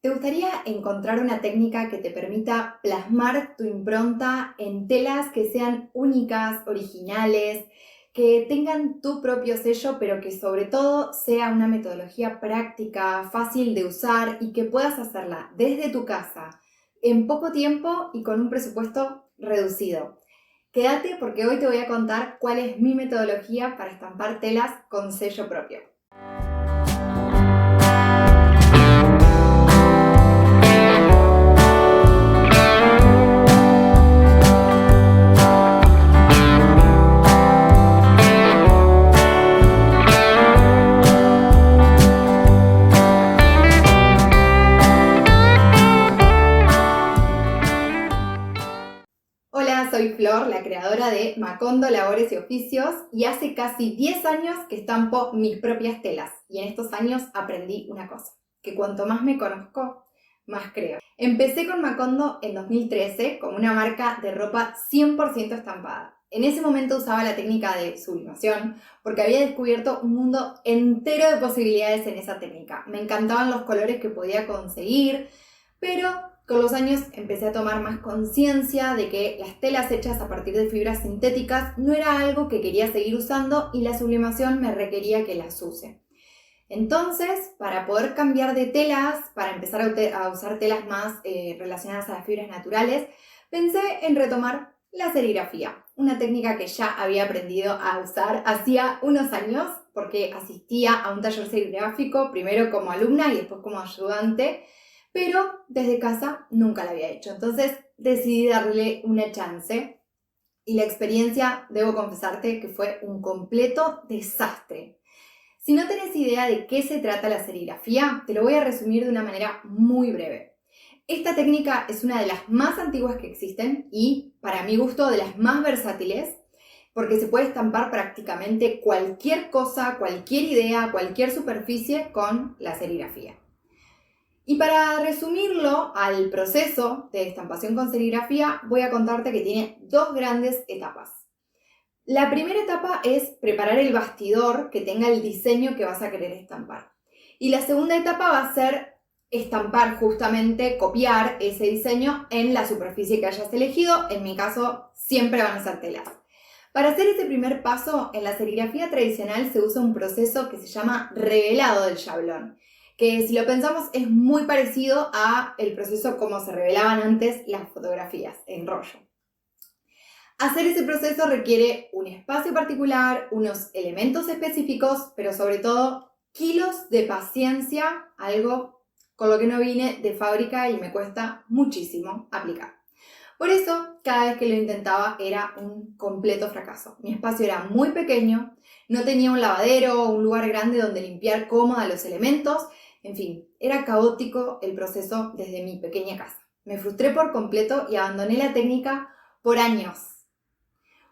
¿Te gustaría encontrar una técnica que te permita plasmar tu impronta en telas que sean únicas, originales, que tengan tu propio sello, pero que sobre todo sea una metodología práctica, fácil de usar y que puedas hacerla desde tu casa en poco tiempo y con un presupuesto reducido? Quédate porque hoy te voy a contar cuál es mi metodología para estampar telas con sello propio. Hola, soy Flor, la creadora de Macondo Labores y Oficios, y hace casi 10 años que estampo mis propias telas. Y en estos años aprendí una cosa, que cuanto más me conozco, más creo. Empecé con Macondo en 2013 como una marca de ropa 100% estampada. En ese momento usaba la técnica de sublimación porque había descubierto un mundo entero de posibilidades en esa técnica. Me encantaban los colores que podía conseguir, pero con los años empecé a tomar más conciencia de que las telas hechas a partir de fibras sintéticas no era algo que quería seguir usando y la sublimación me requería que las use. Entonces, para poder cambiar de telas, para empezar a usar telas más relacionadas a las fibras naturales, pensé en retomar la serigrafía, una técnica que ya había aprendido a usar hacía unos años porque asistía a un taller serigráfico, primero como alumna y después como ayudante, pero desde casa nunca la había hecho. Entonces decidí darle una chance y la experiencia, debo confesarte, que fue un completo desastre. Si no tenés idea de qué se trata la serigrafía, te lo voy a resumir de una manera muy breve. Esta técnica es una de las más antiguas que existen y, para mi gusto, de las más versátiles, porque se puede estampar prácticamente cualquier cosa, cualquier idea, cualquier superficie con la serigrafía. Y para resumirlo al proceso de estampación con serigrafía, voy a contarte que tiene dos grandes etapas. La primera etapa es preparar el bastidor que tenga el diseño que vas a querer estampar. Y la segunda etapa va a ser estampar, justamente copiar ese diseño en la superficie que hayas elegido. En mi caso, siempre van a ser telas. Para hacer ese primer paso, en la serigrafía tradicional se usa un proceso que se llama revelado del shablón, que si lo pensamos es muy parecido a el proceso como se revelaban antes las fotografías en rollo. Hacer ese proceso requiere un espacio particular, unos elementos específicos, pero sobre todo kilos de paciencia, algo con lo que no vine de fábrica y me cuesta muchísimo aplicar. Por eso, cada vez que lo intentaba era un completo fracaso. Mi espacio era muy pequeño, no tenía un lavadero o un lugar grande donde limpiar cómoda los elementos. En fin, era caótico el proceso desde mi pequeña casa. Me frustré por completo y abandoné la técnica por años.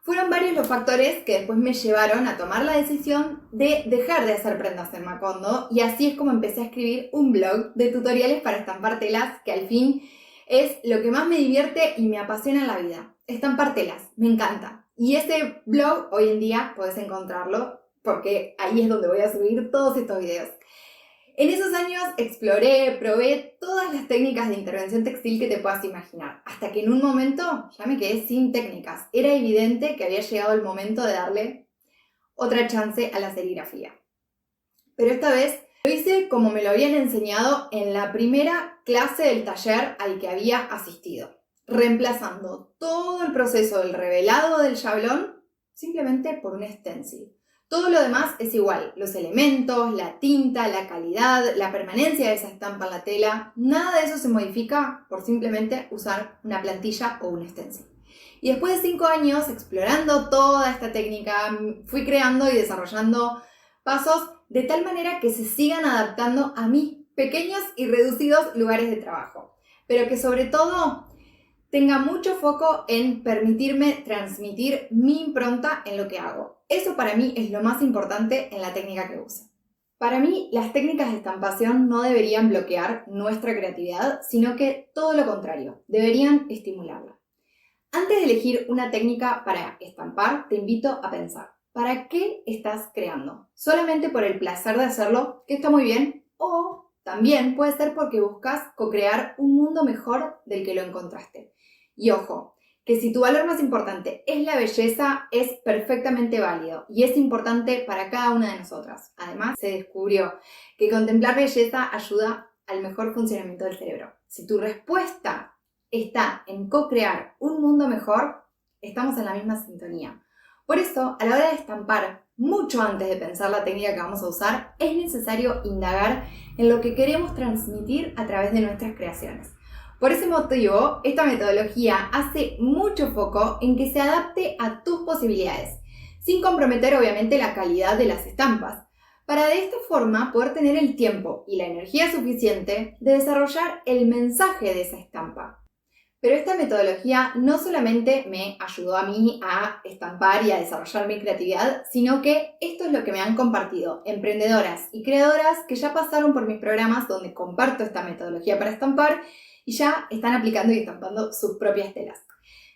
Fueron varios los factores que después me llevaron a tomar la decisión de dejar de hacer prendas en Macondo, y así es como empecé a escribir un blog de tutoriales para estampar telas, que al fin es lo que más me divierte y me apasiona en la vida. Estampar telas, me encanta. Y ese blog hoy en día puedes encontrarlo porque ahí es donde voy a subir todos estos videos. En esos años exploré, probé todas las técnicas de intervención textil que te puedas imaginar, hasta que en un momento ya me quedé sin técnicas. Era evidente que había llegado el momento de darle otra chance a la serigrafía. Pero esta vez lo hice como me lo habían enseñado en la primera clase del taller al que había asistido, reemplazando todo el proceso del revelado del shablón simplemente por un stencil. Todo lo demás es igual, los elementos, la tinta, la calidad, la permanencia de esa estampa en la tela, nada de eso se modifica por simplemente usar una plantilla o un stencil. Y después de 5 años explorando toda esta técnica, fui creando y desarrollando pasos de tal manera que se sigan adaptando a mis pequeños y reducidos lugares de trabajo, pero que sobre todo tenga mucho foco en permitirme transmitir mi impronta en lo que hago. Eso para mí es lo más importante en la técnica que uso. Para mí, las técnicas de estampación no deberían bloquear nuestra creatividad, sino que todo lo contrario, deberían estimularla. Antes de elegir una técnica para estampar, te invito a pensar, ¿para qué estás creando? ¿Solamente por el placer de hacerlo, que está muy bien? ¿O También puede ser porque buscas co-crear un mundo mejor del que lo encontraste. Y ojo, que si tu valor más importante es la belleza, es perfectamente válido y es importante para cada una de nosotras. Además, se descubrió que contemplar belleza ayuda al mejor funcionamiento del cerebro. Si tu respuesta está en co-crear un mundo mejor, estamos en la misma sintonía. Por eso, a la hora de estampar, mucho antes de pensar la técnica que vamos a usar, es necesario indagar en lo que queremos transmitir a través de nuestras creaciones. Por ese motivo, esta metodología hace mucho foco en que se adapte a tus posibilidades, sin comprometer obviamente la calidad de las estampas, para de esta forma poder tener el tiempo y la energía suficiente de desarrollar el mensaje de esa estampa. Pero esta metodología no solamente me ayudó a mí a estampar y a desarrollar mi creatividad, sino que esto es lo que me han compartido emprendedoras y creadoras que ya pasaron por mis programas donde comparto esta metodología para estampar y ya están aplicando y estampando sus propias telas.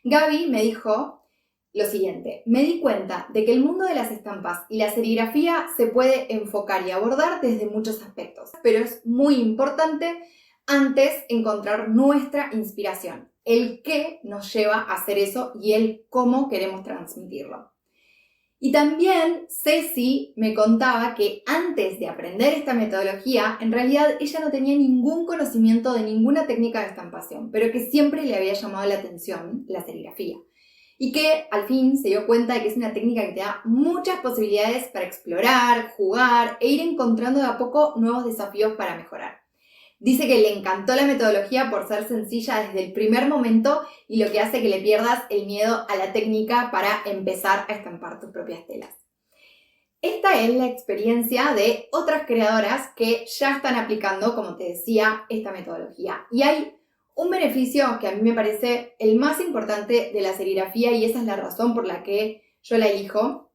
Gaby me dijo lo siguiente: me di cuenta de que el mundo de las estampas y la serigrafía se puede enfocar y abordar desde muchos aspectos, pero es muy importante antes encontrar nuestra inspiración, el qué nos lleva a hacer eso y el cómo queremos transmitirlo. Y también Ceci me contaba que antes de aprender esta metodología, en realidad ella no tenía ningún conocimiento de ninguna técnica de estampación, pero que siempre le había llamado la atención la serigrafía. Y que al fin se dio cuenta de que es una técnica que te da muchas posibilidades para explorar, jugar e ir encontrando de a poco nuevos desafíos para mejorar. Dice que le encantó la metodología por ser sencilla desde el primer momento y lo que hace que le pierdas el miedo a la técnica para empezar a estampar tus propias telas. Esta es la experiencia de otras creadoras que ya están aplicando, como te decía, esta metodología. Y hay un beneficio que a mí me parece el más importante de la serigrafía y esa es la razón por la que yo la elijo.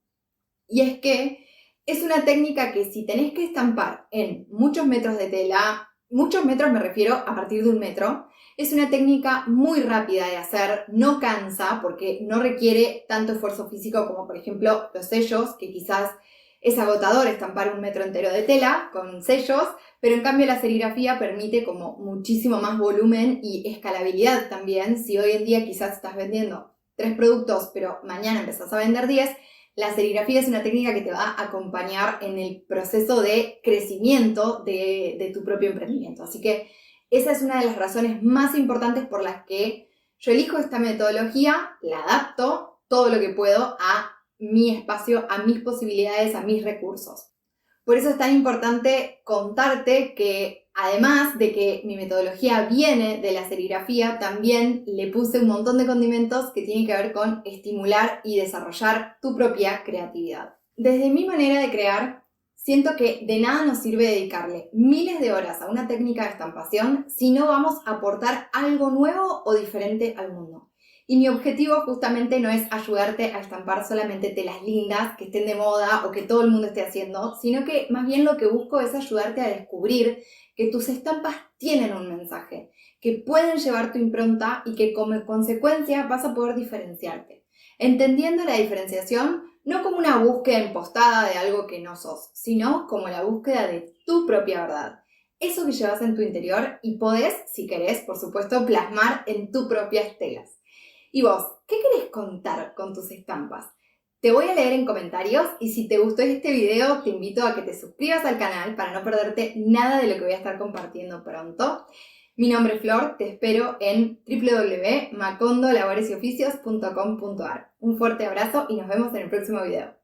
Y es que es una técnica que si tenés que estampar en muchos metros de tela, muchos metros me refiero a partir de 1 metro, es una técnica muy rápida de hacer, no cansa porque no requiere tanto esfuerzo físico como por ejemplo los sellos, que quizás es agotador estampar 1 metro entero de tela con sellos, pero en cambio la serigrafía permite como muchísimo más volumen y escalabilidad también. Si hoy en día quizás estás vendiendo 3 productos pero mañana empezás a vender 10, la serigrafía es una técnica que te va a acompañar en el proceso de crecimiento de tu propio emprendimiento. Así que esa es una de las razones más importantes por las que yo elijo esta metodología, la adapto todo lo que puedo a mi espacio, a mis posibilidades, a mis recursos. Por eso es tan importante contarte que además de que mi metodología viene de la serigrafía, también le puse un montón de condimentos que tienen que ver con estimular y desarrollar tu propia creatividad. Desde mi manera de crear, siento que de nada nos sirve dedicarle miles de horas a una técnica de estampación si no vamos a aportar algo nuevo o diferente al mundo. Y mi objetivo justamente no es ayudarte a estampar solamente telas lindas que estén de moda o que todo el mundo esté haciendo, sino que más bien lo que busco es ayudarte a descubrir que tus estampas tienen un mensaje, que pueden llevar tu impronta y que como consecuencia vas a poder diferenciarte. Entendiendo la diferenciación no como una búsqueda impostada de algo que no sos, sino como la búsqueda de tu propia verdad. Eso que llevas en tu interior y podés, si querés, por supuesto, plasmar en tus propias telas. ¿Y vos, qué querés contar con tus estampas? Te voy a leer en comentarios y si te gustó este video te invito a que te suscribas al canal para no perderte nada de lo que voy a estar compartiendo pronto. Mi nombre es Flor, te espero en www.macondolaboresioficios.com.ar. Un fuerte abrazo y nos vemos en el próximo video.